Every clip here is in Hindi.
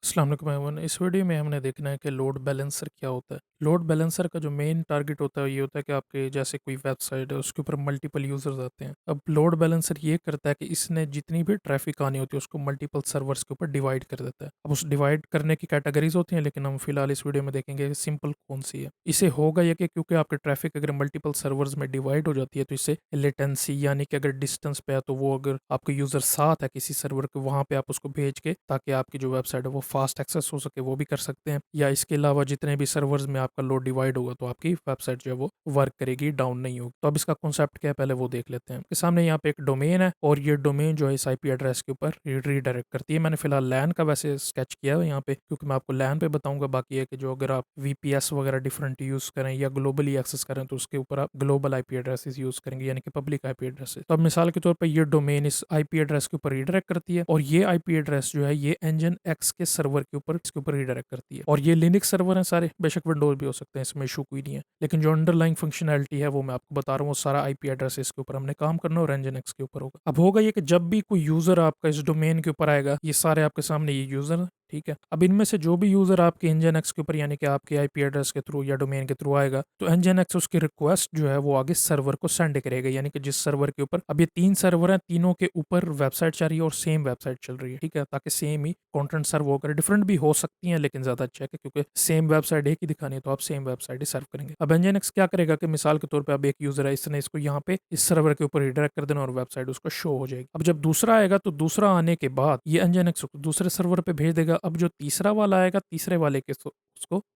अस्सलाम वालेकुम एवरीवन। इस वीडियो में हमने देखना है कि लोड बैलेंसर क्या होता है। लोड बैलेंसर का जो मेन टारगेट होता है ये होता है कि आपके जैसे कोई वेबसाइट है उसके ऊपर मल्टीपल यूजर्स आते हैं। अब लोड बैलेंसर ये करता है कि इसने जितनी भी ट्रैफिक आनी होती है उसको मल्टीपल सर्वर्स के ऊपर डिवाइड कर देता है। अब उस डिवाइड करने की कैटेगरीज होती हैं, लेकिन हम फिलहाल इस वीडियो में देखेंगे सिंपल कौन सी है। इसे होगा ये कि क्योंकि आपके ट्रैफिक अगर मल्टीपल सर्वर्स में डिवाइड हो जाती है तो इससे लेटेंसी यानी कि अगर डिस्टेंस पे है तो वो अगर आपके यूजर साथ है किसी सर्वर के वहां पे आप उसको भेज के ताकि आपकी जो वेबसाइट है वो फास्ट एक्सेस हो सके वो भी कर सकते हैं। या इसके अलावा जितने भी सर्वर्स में आपका लोड डिवाइड होगा तो आपकी वेबसाइट जो है वो वर्क करेगी, डाउन नहीं होगी। तो अब इसका कॉन्सेप्ट क्या है पहले वो देख लेते हैं। आपके सामने यहाँ पे एक डोमेन है और ये डोमेन जो है इस आईपी एड्रेस के ऊपर रीडायरेक्ट करती है। मैंने फिलहाल लैन का वैसे स्केच किया है यहाँ पे क्योंकि मैं आपको लैन पे बताऊंगा। बाकी है कि जो अगर आप वीपीएस वगैरह डिफरेंट यूज करें या ग्लोबली एक्सेस करें तो उसके ऊपर आप ग्लोबल आईपी एड्रेसेस यूज करेंगे यानी कि पब्लिक आईपी एड्रेसेस। तो अब मिसाल के तौर पर ये डोमेन इस आईपी एड्रेस के ऊपर रीडायरेक्ट करती है और ये आईपी एड्रेस जो है ये इंजन एक्स के सर्वर के ऊपर इसके ऊपर रीडायरेक्ट करती है। और ये लिनक्स सर्वर है सारे, बेशक विंडोज भी हो सकते हैं, इसमें इशू कोई नहीं है। लेकिन जो अंडरलाइंग फंक्शनैलिटी है वो मैं आपको बता रहा हूँ, वो सारा आईपी एड्रेस के ऊपर हमने काम करना और इंजन एक्स के ऊपर होगा। अब होगा ये कि जब भी कोई यूजर आपका इस डोमेन के ऊपर आएगा, ये सारे आपके सामने ये यूजर हैं, ठीक है। अब इनमें से जो भी यूजर आपके इंजन एक्स के ऊपर यानी कि आपके आईपी एड्रेस के थ्रू या डोमेन के थ्रू आएगा तो इंजन एक्स उसकी रिक्वेस्ट जो है वो आगे सर्वर को सेंड करेगा। यानी कि जिस सर्वर के ऊपर अब ये 3 सर्वर हैं, तीनों के ऊपर वेबसाइट चल रही है और सेम वेबसाइट चल रही है, ठीक है, ताकि सेम ही कंटेंट सर्व होकर डिफरेंट भी हो सकती हैं लेकिन ज्यादा अच्छा है क्योंकि सेम वेबसाइट एक ही दिखानी है तो आप सेम वेबसाइट ही सर्व करेंगे। अब इंजन एक्स क्या करेगा कि मिसाल के तौर पे अब एक यूजर है, इसने इसको यहाँ पे इस सर्वर के ऊपर रिडायरेक्ट कर देना और वेबसाइट उसको शो हो जाएगी। अब जब दूसरा आएगा तो दूसरा आने के बाद ये इंजन एक्स दूसरे सर्वर पे भेज देगा। अब जो तीसरा वाला आएगा तीसरे वाले के उसको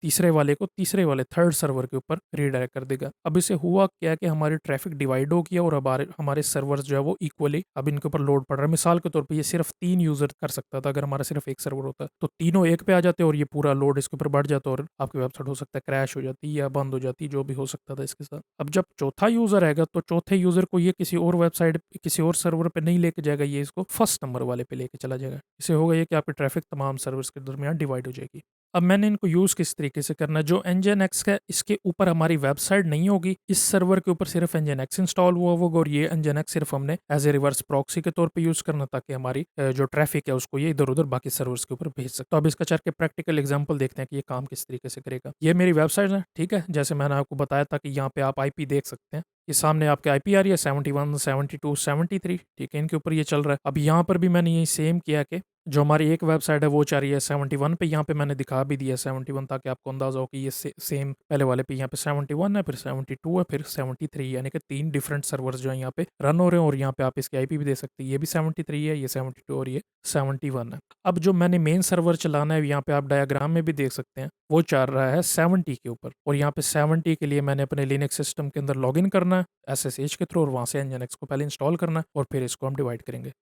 तीसरे वाले को तीसरे वाले थर्ड सर्वर के ऊपर रीडायरेक्ट कर देगा। अब इसे हुआ क्या कि हमारी ट्रैफिक डिवाइड हो गया और हमारे हमारे सर्वर्स जो है वो इक्वली अब इनके ऊपर लोड पड़ रहा है। मिसाल के तौर पे ये सिर्फ 3 यूजर कर सकता था, अगर हमारा सिर्फ एक सर्वर होता तो तीनों एक पे आ जाते और ये पूरा लोड इसके ऊपर बढ़ जाता और आपकी वेबसाइट हो सकता है क्रैश हो जाती या बंद हो जाती, जो भी हो सकता था इसके साथ। अब जब चौथा यूजर आएगा तो चौथे यूजर को ये किसी और वेबसाइट किसी और सर्वर पे नहीं लेके जाएगा, ये इसको फर्स्ट नंबर वाले पे लेके चला जाएगा। इससे होगा ये कि आपकी ट्रैफिक तमाम सर्वर्स के दरमियान डिवाइड हो जाएगी। अब मैंने इनको यूज किस तरीके से करना है, जो एनजन एक्स का इसके ऊपर हमारी वेबसाइट नहीं होगी, इस सर्वर के ऊपर सिर्फ एनजन एक्स इंस्टॉल हुआ होगा और ये एनजन एक्स सिर्फ हमने एज ए रिवर्स प्रॉक्सी के तौर पे यूज करना ताकि हमारी जो ट्रैफिक है उसको ये इधर उधर बाकी सर्वर्स के ऊपर भेज सकते। तो अब इसका चल के प्रैक्टिकल एग्जांपल देखते हैं कि ये काम किस तरीके से करेगा। ये मेरी वेबसाइट है, ठीक है, जैसे मैंने आपको बताया था कि यहाँ पे आप आईपी देख सकते हैं। ये सामने आपके आईपी आ रही है 71, 72, 73, ठीक है, इनके ऊपर ये चल रहा है। अब यहाँ पर भी मैंने यही सेम किया कि जो हमारी एक वेबसाइट है वो चाह रही है 71 पे, यहाँ पे मैंने दिखा भी दिया 71 ताकि आपको अंदाजा हो कि ये सेम पहले वाले पे यहाँ पे 71 है, फिर 72 है, फिर 73, यानी कि 3 डिफरेंट सर्वर्स जो है यहाँ पे रन हो रहे हैं। और यहाँ पे आप इसकी आईपी भी दे सकते हैं, ये भी 73 है, ये 72 और ये 71 है। अब जो मैंने मेन सर्वर चलाना है यहाँ पे आप डायग्राम में भी देख सकते हैं वो चल रहा है 70 के ऊपर और यहाँ पे 70 के लिए मैंने अपने लिनक्स सिस्टम के अंदर लॉग इन करना है एसएसएच के थ्रू और वहाँ से एनजिन एक्स को पहले इंस्टॉल करना है और फिर इसको हम डिवाइड करेंगे।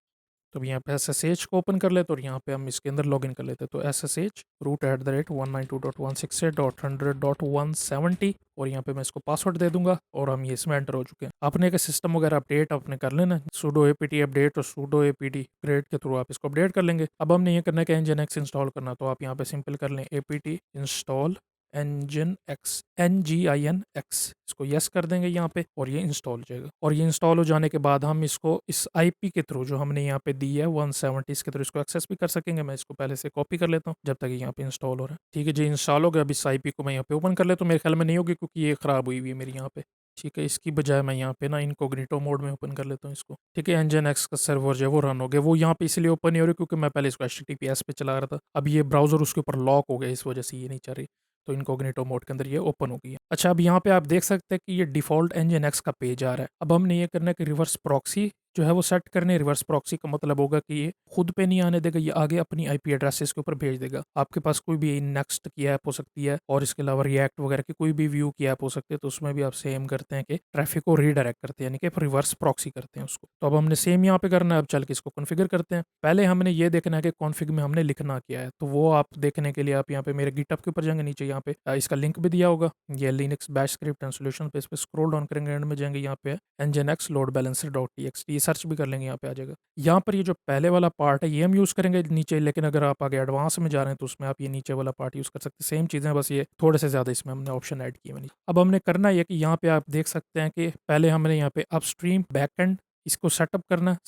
तो अब यहाँ पे एसएसएच को ओपन कर लेते और यहाँ पे हम इसके अंदर लॉगिन कर लेते। तो एसएसएच root@192.168.100.170 और यहाँ पे मैं इसको पासवर्ड दे दूंगा और हम ये इसमें एंटर हो चुके हैं। आपने का सिस्टम वगैरह अपडेट आपने कर लेना, sudo apt अपडेट और sudo apt क्रिएट के थ्रू आप इसको अपडेट कर लेंगे। अब हमने ये करना है कि nginx इंस्टॉल करना, तो आप यहाँ पे सिंपल कर लें apt इंस्टॉल nginx nginx, इसको यस कर देंगे यहाँ पे और ये इंस्टॉल हो जाएगा। और ये इंस्टॉल हो जाने के बाद हम इसको इस आईपी के थ्रू जो हमने यहाँ पे दी है 170, इसके थ्रू इसको एक्सेस भी कर सकेंगे। मैं इसको पहले से कॉपी कर लेता हूँ जब तक ये यहाँ पे इंस्टॉल हो रहा है। ठीक है जी, इंस्टॉल हो गया। अब इस आईपी को मैं यहाँ पे ओपन कर लेता हूँ। मेरे ख्याल में नहीं होगी क्योंकि ये खराब हुई है मेरी यहाँ पे, ठीक है। इसकी बजाय मैं यहाँ पे ना इनकोग्निटो मोड में ओपन कर लेता हूँ इसको, ठीक है। एनजिन एक्स का सर्वर जो है वो रन हो गया। वो यहाँ पे इसलिए ओपन नहीं हो रही क्योंकि मैं पहले इसको HTTPS पे चला रहा था। अब ये ब्राउजर उसके ऊपर लॉक हो गया, इस वजह से ये नहीं चल रही। तो इनकोग्निटो मोड के अंदर ये ओपन हो गई है। अच्छा, अब यहाँ पे आप देख सकते हैं कि ये डिफॉल्ट एनजिन एक्स का पेज आ रहा है। अब हमने ये करना है कि रिवर्स प्रॉक्सी जो है वो सेट करने। रिवर्स प्रॉक्सी का मतलब होगा कि ये खुद पे नहीं आने देगा, ये आगे अपनी आईपी एड्रेसेस के ऊपर भेज देगा। आपके पास कोई भी नेक्स्ट की ऐप हो सकती है और इसके अलावा रिएक्ट वगैरह की कोई भी व्यू की ऐप हो सकती है, तो उसमें भी आप सेम करते हैं कि ट्रैफिक को रीडायरेक्ट करते हैं, यानी कि रिवर्स प्रॉक्सी करते हैं उसको। तो अब हमने सेम यहाँ पे करना है। अब चल के इसको कॉन्फ़िगर करते हैं। पहले हमने ये देखना है कि कॉन्फ़िग में हमने लिखना क्या है, तो वो आप देखने के लिए आप यहाँ पे मेरे गिटहब के ऊपर जाएंगे, नीचे यहाँ पे इसका लिंक भी दिया होगा, ये Linux bash script and solution पे। इस पे स्क्रॉल डाउन करेंगे, एंड में जाएंगे, यहाँ पे nginx load balancer dot txt, ये सर्च भी कर लेंगे, यहाँ पे आ जाएगा। यहाँ पर ये जो पहले वाला पार्ट है ये हम यूज़ करेंगे नीचे, लेकिन अगर आप आगे एडवांस में जा रहे हैं तो उसमें आप ये नीचे वाला पार्ट यूज़ कर सकते हैं। सेम चीज़ें, बस ये थोड़े से ज़्यादा इसमें हमने ऑप्शन ऐड किए हैं। अब हमने करना है कि यहाँ पे आप देख सकते हैं कि पहले हमने यहाँ पे अपस्ट्रीम बैकएंड इसको सेटअप करना है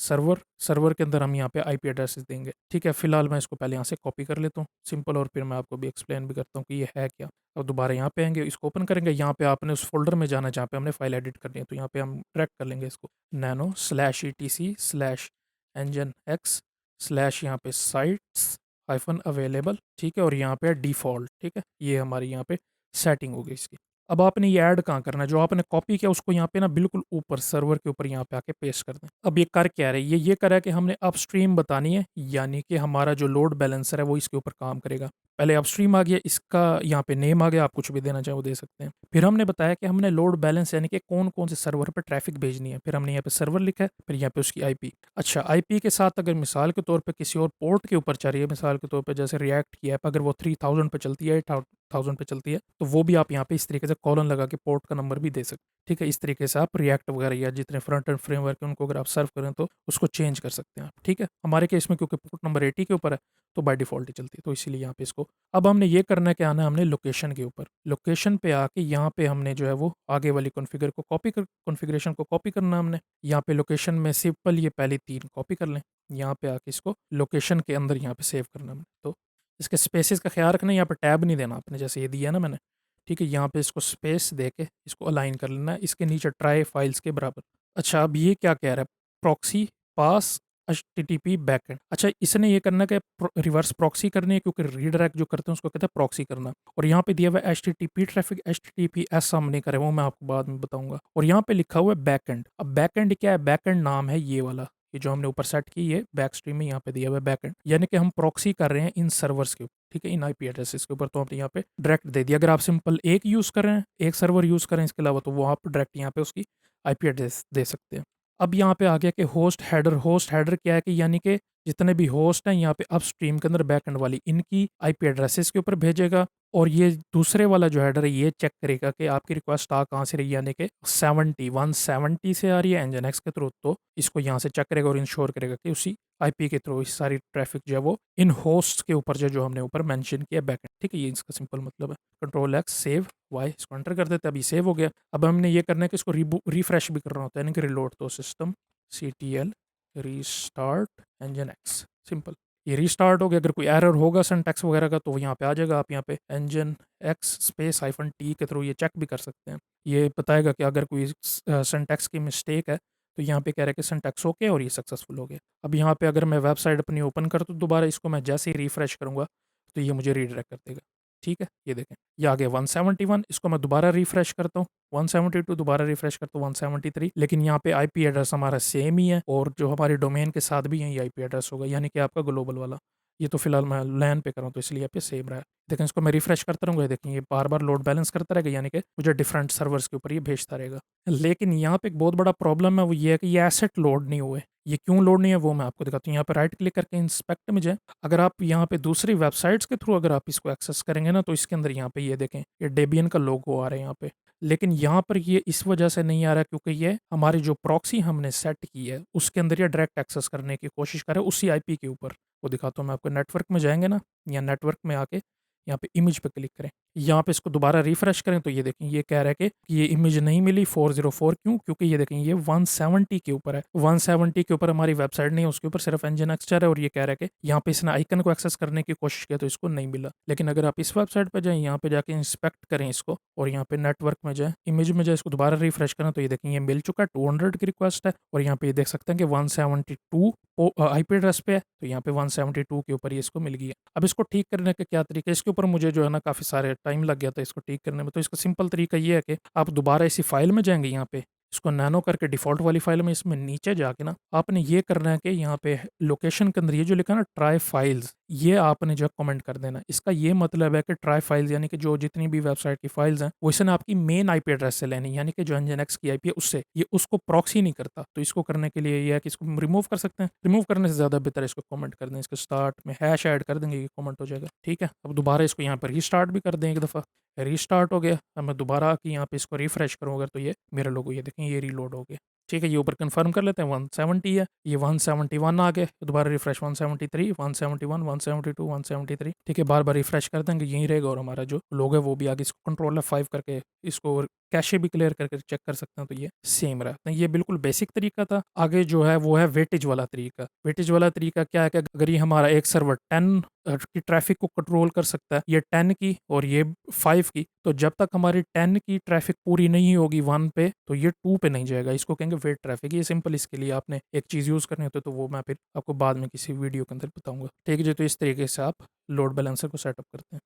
सर्वर के अंदर हम यहाँ पे आईपी एड्रेसेस देंगे। ठीक है, फिलहाल मैं इसको पहले यहाँ से कॉपी कर लेता हूँ सिंपल, और फिर मैं आपको भी एक्सप्लेन भी करता हूँ कि ये है क्या। अब दोबारा यहाँ पे आएंगे, इसको ओपन करेंगे, यहाँ पे आपने उस फोल्डर में जाना जहाँ पे हमने फाइल एडिट करनी है, तो यहाँ पे हम ट्रैक कर लेंगे इसको nano slash etc slash engine x slash यहाँ पे साइट्स हाइफन अवेलेबल। ठीक है, और यहाँ पे डिफ़ॉल्ट। ठीक है, ये हमारी यहाँ पे सेटिंग हो गई इसकी। अब आपने ये ऐड कहाँ करना है, जो आपने कॉपी किया उसको यहाँ पे ना बिल्कुल ऊपर सर्वर के ऊपर यहाँ पे आके पेस्ट कर दें। अब ये कर क्या रहे, ये कर रहा है कि हमने अपस्ट्रीम बतानी है, यानी कि हमारा जो लोड बैलेंसर है वो इसके ऊपर काम करेगा। पहले अपस्ट्रीम आ गया, इसका यहाँ पे नेम आ गया, आप कुछ भी देना चाहे वो दे सकते हैं। फिर हमने बताया कि हमने लोड बैलेंस यानी कि कौन कौन से सर्वर पर ट्रैफिक भेजनी है, फिर हमने यहाँ पे सर्वर लिखा है, फिर यहाँ पे उसकी आईपी। अच्छा, आईपी के साथ अगर मिसाल के तौर पे किसी और पोर्ट के ऊपर चल रही है, मिसाल के तौर पे जैसे रिएक्ट की ऐप अगर वो 3000 पे चलती है, 8000 पे चलती है, तो वो भी आप यहाँ पे इस तरीके से कॉलन लगा के पोर्ट का नंबर भी दे सकते हैं। ठीक है, इस तरीके से आप रिएक्ट वगैरह या जितने फ्रंट एंड फ्रेमवर्क है उनको अगर आप सर्व करें तो उसको चेंज कर सकते हैं आप। ठीक है, हमारे केस में क्योंकि पोर्ट नंबर 80 के ऊपर है तो बाय डिफ़ॉल्ट ही चलती है, तो इसीलिए यहाँ पे इसको अब हमने ये करना है कि आना है हमने लोकेशन के ऊपर। लोकेशन पे आके यहाँ पे हमने जो है वो आगे वाली कॉन्फ़िगरेशन को कॉपी करना है हमने। यहाँ पे लोकेशन में सिंपल ये पहली 3 कॉपी कर लें। यहाँ पे आके इसको लोकेशन के अंदर यहाँ पे सेव करना है हमने। तो इसके स्पेसेस का ख्याल रखना है, यहाँ पे टैब नहीं देना आपने, जैसे ये दिया ना मैंने। ठीक है, यहाँ पे इसको स्पेस दे के इसको अलाइन कर लेना है, इसके नीचे ट्राई फाइल्स के बराबर। अच्छा, अब ये क्या कह रहा है, प्रॉक्सी पास एचटीटीपी बैकएंड। अच्छा, इसने ये करना है कि रिवर्स प्रॉक्सी करनी है, क्योंकि रीडायरेक्ट जो करते हैं उसको कहते हैं प्रॉक्सी करना। और यहाँ पे दिया हुआ है एचटीटीपी ट्रैफिक, एचटीटीपीएस हम नहीं करें, वो मैं आपको बाद में बताऊंगा। और यहाँ पे लिखा हुआ है बैकएंड। अब बैकएंड क्या है, बैकएंड नाम है ये वाला, ये जो हमने ऊपर सेट की है बैक स्ट्रीम में यहाँ पे दिया हुआ है बैकएंड, यानी कि हम प्रॉक्सी कर रहे हैं इन सर्वर्स के ऊपर। ठीक है, इन आईपी एड्रेसेस के ऊपर, तो हमने यहाँ पे डायरेक्ट दे दिया। अगर आप सिंपल एक यूज़ कर रहे हैं, एक सर्वर यूज़ करें इसके अलावा, तो वो आप डायरेक्ट यहाँ पे उसकी आईपी एड्रेस दे सकते हैं। अब यहाँ पे आ गया कि होस्ट हेडर क्या है, कि यानी कि जितने भी होस्ट हैं यहाँ पे अपस्ट्रीम के अंदर बैकएंड वाली इनकी आईपी एड्रेसेस के ऊपर भेजेगा। और ये दूसरे वाला जो हेडर है ये चेक करेगा कि आपकी रिक्वेस्ट आ कहाँ से रही है, यानी कि 170 से आ रही है एंजन एक्स के थ्रू, तो इसको यहाँ से चेक करेगा और इंश्योर करेगा कि उसी आईपी के थ्रू इस सारी ट्रैफिक जो है वो इन होस्ट के ऊपर जो हमने ऊपर मेंशन किया बैकएंड। ठीक है, ये इसका सिंपल मतलब है। कंट्रोल एक्स सेव वाई, इसको एंटर कर देते हैं, अभी सेव हो गया। अब हमने ये करना है कि इसको रिफ्रेश भी करना होता है, यानी कि रिलोड, तो system CTL restart nginx, simple. ये रीस्टार्ट हो गया। अगर कोई एरर होगा सिंटैक्स वगैरह का तो यहाँ पे आ जाएगा, आप यहाँ पे engine x स्पेस -t के थ्रू ये चेक भी कर सकते हैं। ये बताएगा कि अगर कोई सिंटैक्स की मिस्टेक है तो यहाँ पे कह रहा है कि सिंटैक्स ओके और ये सक्सेसफुल हो गया। अब यहाँ पे अगर मैं वेबसाइट अपनी ओपन कर दूँ दोबारा, इसको मैं जैसे ही रिफ्रेश करूँगा तो ये मुझे रीडायरेक्ट कर देगा। ठीक है, ये देखें ये आ गया 171, इसको मैं दोबारा रिफ्रेश करता हूँ 172, दोबारा रिफ्रेश करता हूँ 173, लेकिन यहाँ पे आईपी एड्रेस हमारा सेम ही है और जो हमारे डोमेन के साथ भी यही आईपी एड्रेस होगा, यानी कि आपका ग्लोबल वाला। ये तो फिलहाल मैं लैन पे कर रहा हूँ तो इसलिए यहाँ पे सेम रहा है। देखें, इसको मैं रिफ्रेश करता रहूँगा, देखें ये बार बार लोड बैलेंस करता रहेगा, यानी कि मुझे डिफरेंट सर्वर्स के ऊपर ये भेजता रहेगा। लेकिन यहाँ पे एक बहुत बड़ा प्रॉब्लम है, वो ये है कि ये एसेट लोड नहीं हुए। ये क्यों लोड नहीं है वो मैं आपको दिखाता हूँ। यहाँ पे राइट क्लिक करके इंस्पेक्ट में जाए, अगर आप यहाँ पे दूसरी वेबसाइट्स के थ्रू अगर आप इसको एक्सेस करेंगे ना, तो इसके अंदर यहाँ पे ये देखें ये डेबियन का लोगो आ रहा है यहाँ पे। लेकिन यहाँ पर ये इस वजह से नहीं आ रहा क्योंकि ये हमारी जो प्रॉक्सी हमने सेट की है उसके अंदर ये डायरेक्ट एक्सेस करने की कोशिश करे उसी आईपी के ऊपर। वो दिखाता हूँ मैं आपको। नेटवर्क में जाएंगे ना, या नेटवर्क में आके यहाँ पे इमेज पे क्लिक करें, यहाँ पे इसको दोबारा रिफ्रेश करें तो ये देखें ये कह रहा है कि ये इमेज नहीं मिली 404। क्यों? क्योंकि ये देखें ये 170 के ऊपर है, 170 के ऊपर हमारी वेबसाइट नहीं है, उसके ऊपर सिर्फ एंजन एक्सचर है। और ये कह रहा है कि यहाँ पे इसने आइकन को एक्सेस करने की कोशिश किया तो इसको नहीं मिला। लेकिन अगर आप इस वेबसाइट पर जाएं, यहाँ पे जाके इंस्पेक्ट करें इसको और यहाँ पे नेटवर्क में जाए, इमेज में जाए, इसको दोबारा रिफ्रेश करें तो ये देखें ये मिल चुका है, 200 की रिक्वेस्ट है। और यहाँ पे ये देख सकते हैं कि 172 आईपी एड्रेस पे है, तो यहाँ पे 172 के ऊपर ये इसको मिल गई है। अब इसको ठीक करने का क्या तरीका है, इसके ऊपर मुझे जो है ना काफ़ी सारे टाइम लग गया था इसको ठीक करने में। तो इसका सिंपल तरीका ये है कि आप दोबारा इसी फाइल में जाएंगे, यहाँ पे इसको नैनो करके डिफ़ॉल्ट वाली फाइल में इसमें नीचे जाके ना आपने ये करना है कि यहाँ पे लोकेशन के अंदर ये जो लिखा है ना ट्राई फाइल्स, ये आपने जो है कमेंट कर देना। इसका ये मतलब है कि ट्राई फाइल्स यानी कि जो जितनी भी वेबसाइट की फाइल्स हैं वो इसने आपकी मेन आईपी एड्रेस से लेनी, यानी कि जो एनजिन की आईपी है उससे, ये उसको प्रॉक्सी नहीं करता। तो इसको करने के लिए ये है कि इसको रिमूव कर सकते हैं। रिमूव करने से ज़्यादा बेहतर है इसको कमेंट कर दें, इसके स्टार्ट में हैश ऐड कर देंगे, ये कमेंट हो जाएगा। ठीक है, अब दोबारा इसको यहाँ पर रीस्टार्ट भी कर दें एक दफ़ा, रीस्टार्ट हो गया। अब मैं दोबारा आके यहाँ पे इसको रिफ्रेश करूँ अगर, तो ये मेरा लोगो ये देखें ये रीलोड हो गया। ठीक है, ये ऊपर कन्फर्म कर लेते हैं 170 है, ये 171 आ गए, दोबारा रिफ्रेश 173, 171, 172, 173, ठीक है, बार बार रिफ्रेश कर देंगे, यहीं रहेगा और हमारा जो लोग है वो भी आगे इसको कंट्रोल F5 करके इसको कैशे भी क्लियर करके चेक कर सकते हैं, तो ये सेम रहा। तो ये बिल्कुल बेसिक तरीका था। आगे जो है वो है वेटेज वाला तरीका। वेटेज वाला तरीका क्या है कि अगर ये हमारा एक सर्वर 10 की ट्रैफिक को कंट्रोल कर सकता है, ये 10 की और ये 5 की, तो जब तक हमारी 10 की ट्रैफिक पूरी नहीं होगी 1 पे, तो ये 2 पे नहीं जाएगा। इसको कहेंगे वेट ट्रैफिक। ये सिंपल, इसके लिए आपने एक चीज़ यूज़ करनी होती है, तो वो मैं फिर आपको बाद में किसी वीडियो के अंदर बताऊंगा। ठीक है जी, तो इस तरीके से आप लोड बैलेंसर को सेटअप करते हैं।